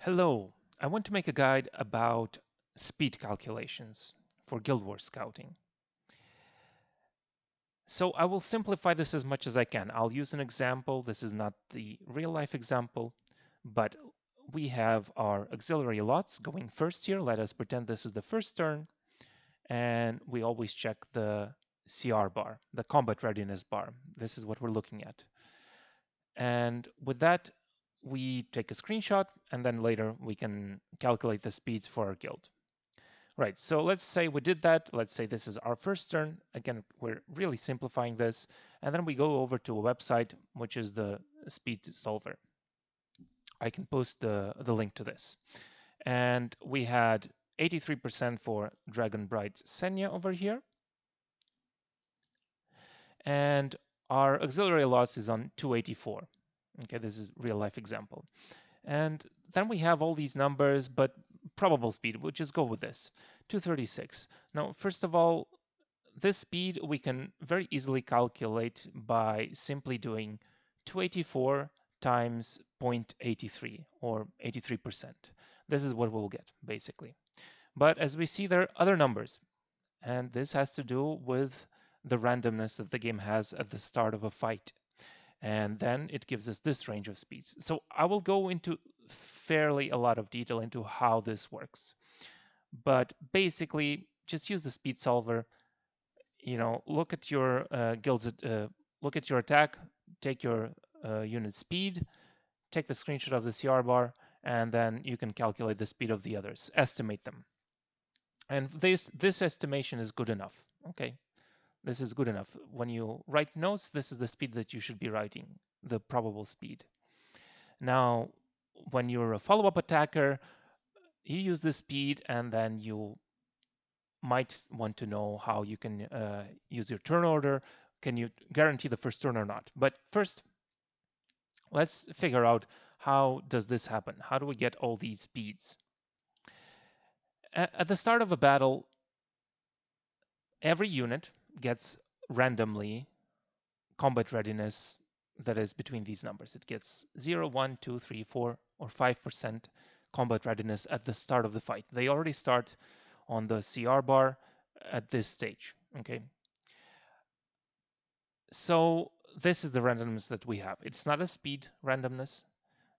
Hello, I want to make a guide about speed calculations for Guild Wars Scouting. So I will simplify this as much as I can. I'll use an example. This is not the real life example, but we have our auxiliary lots going first here. Let us pretend this is the first turn, and we always check the CR bar, the combat readiness bar. This is what we're looking at. And with that, we take a screenshot, and then later we can calculate the speeds for our guild. Right, so let's say we did that. Let's say this is our first turn. Again, we're really simplifying this. And then we go over to a website, which is the Speed Solver. I can post the link to this. And we had 83% for Dragonbright Senya over here. And our auxiliary loss is on 284. Okay, this is real life example. And then we have all these numbers, but probable speed. We'll just go with this, 236. Now, first of all, this speed we can very easily calculate by simply doing 284 times 0.83 or 83%. This is what we'll get, basically. But as we see, there are other numbers, and this has to do with the randomness that the game has at the start of a fight. And then it gives us this range of speeds. So I will go into fairly a lot of detail into how this works. But basically, just use the speed solver. Look at your guilds, look at your attack, take your unit speed, take the screenshot of the CR bar, and then you can calculate the speed of the others, estimate them. And this estimation is good enough. Okay, this is good enough. When you write notes, this is the speed that you should be writing, the probable speed. Now, when you're a follow-up attacker, you use the speed, and then you might want to know how you can use your turn order. Can you guarantee the first turn or not? But first, let's figure out how does this happen? How do we get all these speeds? At the start of a battle, every unit gets randomly combat readiness that is between these numbers. It gets 0, 1, 2, 3, 4, or 5% combat readiness at the start of the fight. They already start on the CR bar at this stage. Okay. So this is the randomness that we have. It's not a speed randomness.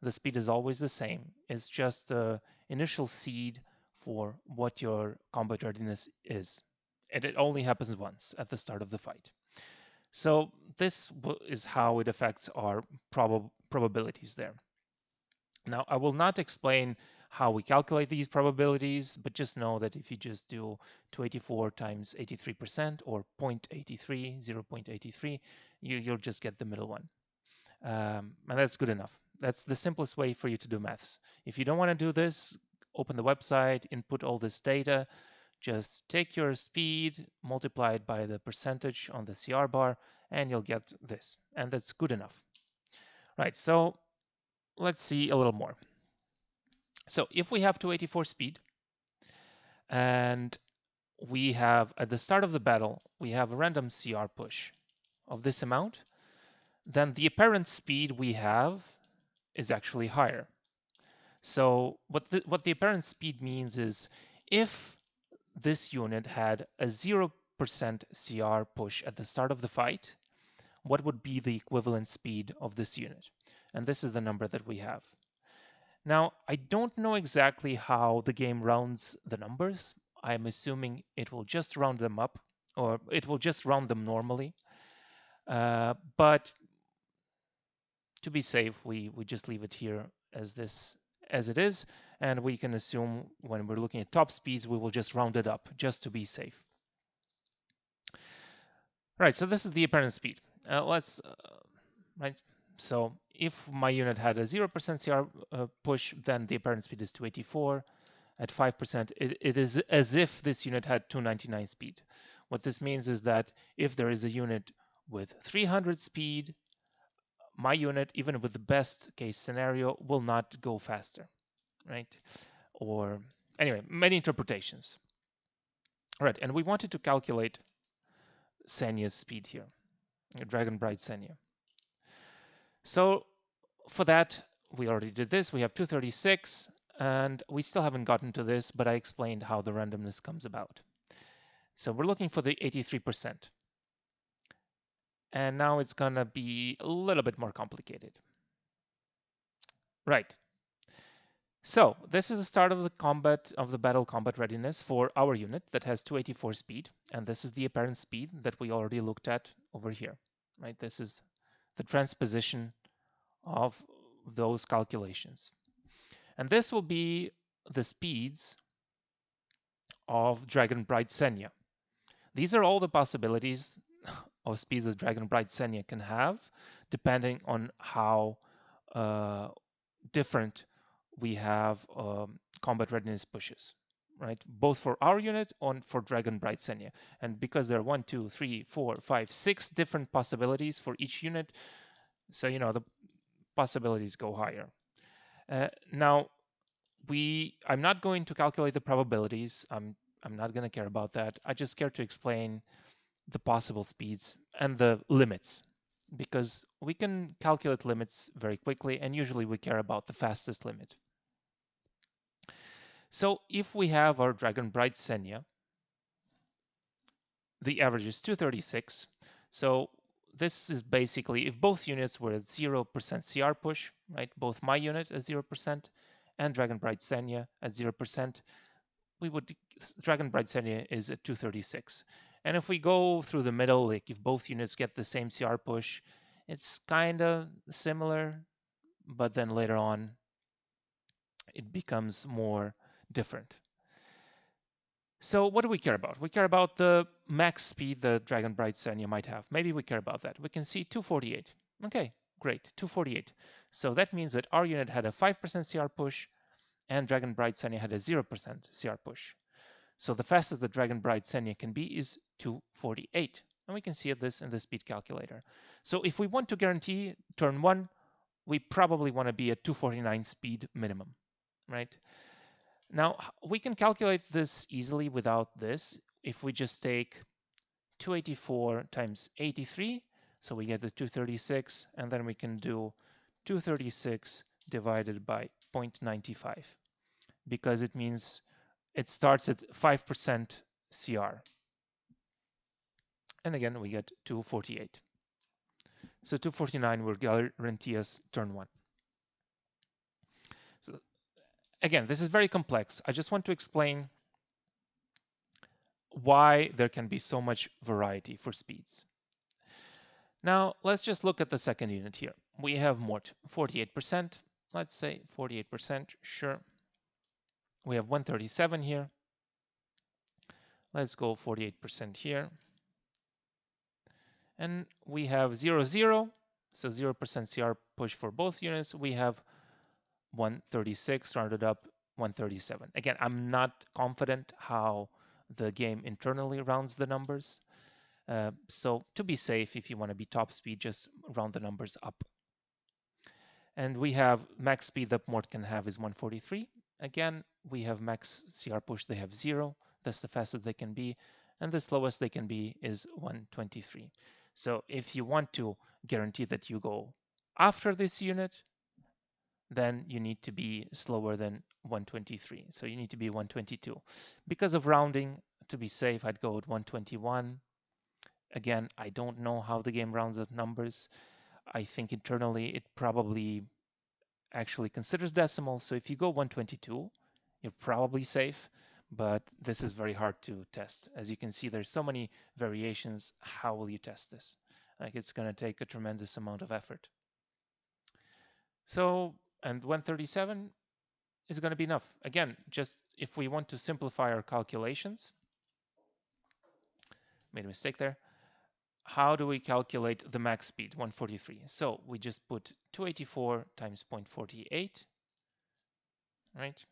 The speed is always the same. It's just the initial seed for what your combat readiness is. And it only happens once at the start of the fight. So this is how it affects our probabilities there. Now, I will not explain how we calculate these probabilities, but just know that if you just do 284 times 83% or 0.83, 0.83, you'll just get the middle one. And that's good enough. That's the simplest way for you to do maths. If you don't want to do this, open the website, input all this data, just take your speed, multiply it by the percentage on the CR bar, and you'll get this. And that's good enough. Right, so let's see a little more. So if we have 284 speed, and we have, at the start of the battle, we have a random CR push of this amount, then the apparent speed we have is actually higher. So what the apparent speed means is if this unit had a 0% CR push at the start of the fight, what would be the equivalent speed of this unit? And this is the number that we have. Now, I don't know exactly how the game rounds the numbers. I'm assuming it will just round them up, or it will just round them normally. But to be safe, we just leave it here as it is, and we can assume when we're looking at top speeds, we will just round it up just to be safe. Right, so this is the apparent speed. Right, so if my unit had a 0% CR push, then the apparent speed is 284. At 5%, it is as if this unit had 299 speed. What this means is that if there is a unit with 300 speed, my unit, even with the best case scenario, will not go faster, right? Or anyway, many interpretations. All right, and we wanted to calculate Senya's speed here, Dragonbright Senya. So for that, we already did this. We have 236. And we still haven't gotten to this, but I explained how the randomness comes about. So we're looking for the 83%. And now it's gonna be a little bit more complicated. Right. So this is the start of the battle combat readiness for our unit that has 284 speed, and this is the apparent speed that we already looked at over here. Right. This is the transposition of those calculations. And this will be the speeds of Dragon Bright Senya. These are all the possibilities of speeds that Dragon Bright Senya can have, depending on how different we have combat readiness pushes, right? Both for our unit and for Dragon Bright Senya. And because there are 1, 2, 3, 4, 5, 6 different possibilities for each unit, so the possibilities go higher. Now, I'm not going to calculate the probabilities. I'm not going to care about that. I just care to explain the possible speeds and the limits, because we can calculate limits very quickly, and usually we care about the fastest limit. So if we have our Dragon Bright Senya, the average is 236. So this is basically if both units were at 0% CR push, right? Both my unit at 0% and Dragon Bright Senya at 0%, Dragon Bright Senya is at 236. And if we go through the middle, like if both units get the same CR push, it's kind of similar, but then later on it becomes more different. So what do we care about? We care about the max speed the Dragon Bright Senya might have. Maybe we care about that. We can see 248. Okay, great, 248. So that means that our unit had a 5% CR push and Dragon Bright Senya had a 0% CR push. So the fastest the Dragon Bright Senya can be is 248. And we can see this in the speed calculator. So if we want to guarantee turn 1, we probably want to be at 249 speed minimum, right? Now, we can calculate this easily without this. If we just take 284 times 83, so we get the 236, and then we can do 236 divided by 0.95, because it means it starts at 5% CR. And again, we get 248. So 249 will guarantee us turn 1. So again, this is very complex. I just want to explain why there can be so much variety for speeds. Now, let's just look at the second unit here. We have Mort, 48%. Let's say 48%, sure. We have 137 here. Let's go 48% here. And we have 0, 0. So 0% CR push for both units. We have 136 rounded up 137. Again, I'm not confident how the game internally rounds the numbers. So to be safe, if you want to be top speed, just round the numbers up. And we have max speed that Mort can have is 143. Again, we have max CR push, they have 0. That's the fastest they can be. And the slowest they can be is 123. So if you want to guarantee that you go after this unit, then you need to be slower than 123. So you need to be 122. Because of rounding, to be safe, I'd go with 121. Again, I don't know how the game rounds up numbers. I think internally it probably actually considers decimals. So if you go 122, you're probably safe, but this is very hard to test. As you can see, there's so many variations. How will you test this? Like, it's going to take a tremendous amount of effort. So, and 137 is going to be enough. Again, just if we want to simplify our calculations, made a mistake there. How do we calculate the max speed, 143? So we just put 284 times 0.48, right?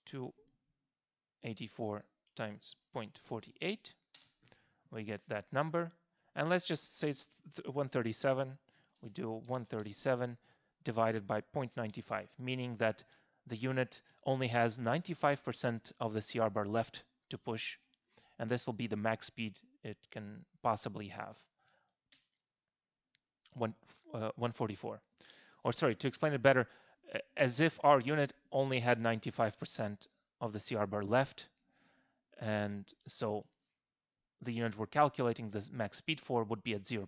284 times 0.48. We get that number. And let's just say it's 137. We do 137 divided by 0.95, meaning that the unit only has 95% of the CR bar left to push, and this will be the max speed it can possibly have. 144. Or sorry, to explain it better, as if our unit only had 95% of the CR bar left. And so the unit we're calculating the max speed for would be at 0%,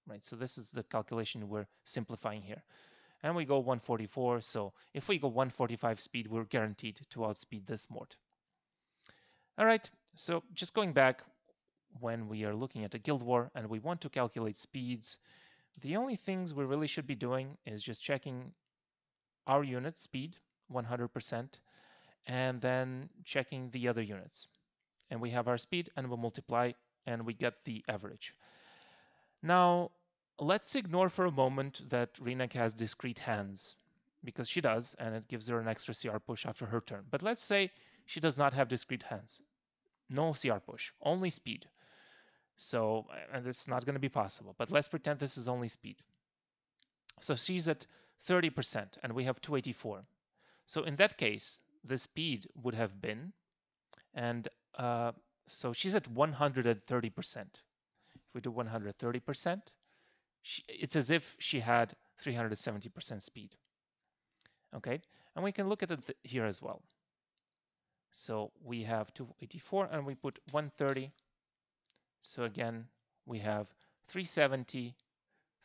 right? So this is the calculation we're simplifying here. And we go 144, so if we go 145 speed, we're guaranteed to outspeed this mort. All right, so just going back, when we are looking at a guild war and we want to calculate speeds, the only things we really should be doing is just checking our unit speed, 100%, and then checking the other units. And we have our speed, and we'll multiply, and we get the average. Now, let's ignore for a moment that Renek has discrete hands, because she does, and it gives her an extra CR push after her turn. But let's say she does not have discrete hands. No CR push, only speed. So, and it's not going to be possible, but let's pretend this is only speed. So she's at 30%, and we have 284. So in that case, the speed would have been, and so she's at 130%. If we do 130%, it's as if she had 370% speed. Okay, and we can look at it here as well. So we have 284 and we put 130. So again, we have 370,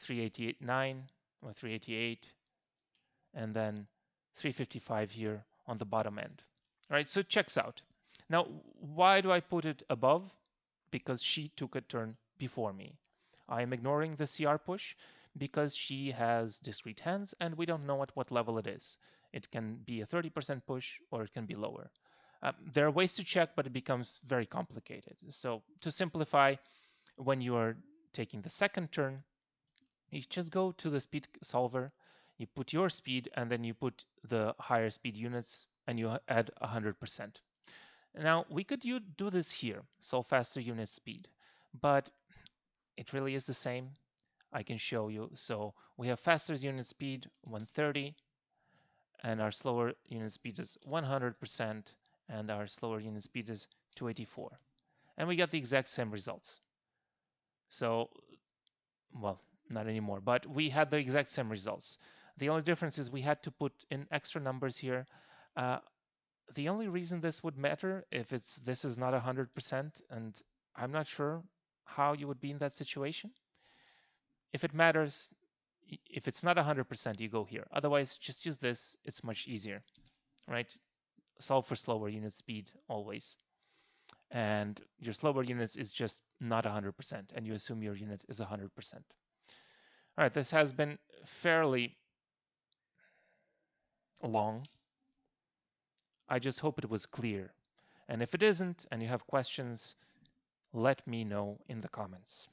388.9 or 388, and then 355 here on the bottom end. All right, so it checks out. Now, why do I put it above? Because she took a turn before me. I am ignoring the CR push because she has discrete hands and we don't know at what level it is. It can be a 30% push or it can be lower. There are ways to check, but it becomes very complicated. So to simplify, when you are taking the second turn, you just go to the speed solver, you put your speed, and then you put the higher speed units, and you add 100%. Now, we could do this here, solve faster unit speed, but it really is the same. I can show you. So we have faster unit speed, 130, and our slower unit speed is 100%, and our slower unit speed is 284. And we get the exact same results. So, well, not anymore, but we had the exact same results. The only difference is we had to put in extra numbers here. The only reason this would matter if this is not 100%, and I'm not sure how you would be in that situation. If it matters, if it's not 100%, you go here. Otherwise, just use this. It's much easier, right? Solve for slower unit speed always. And your slower units is just not 100%, and you assume your unit is 100%. All right, this has been fairly long. I just hope it was clear. And if it isn't, and you have questions, let me know in the comments.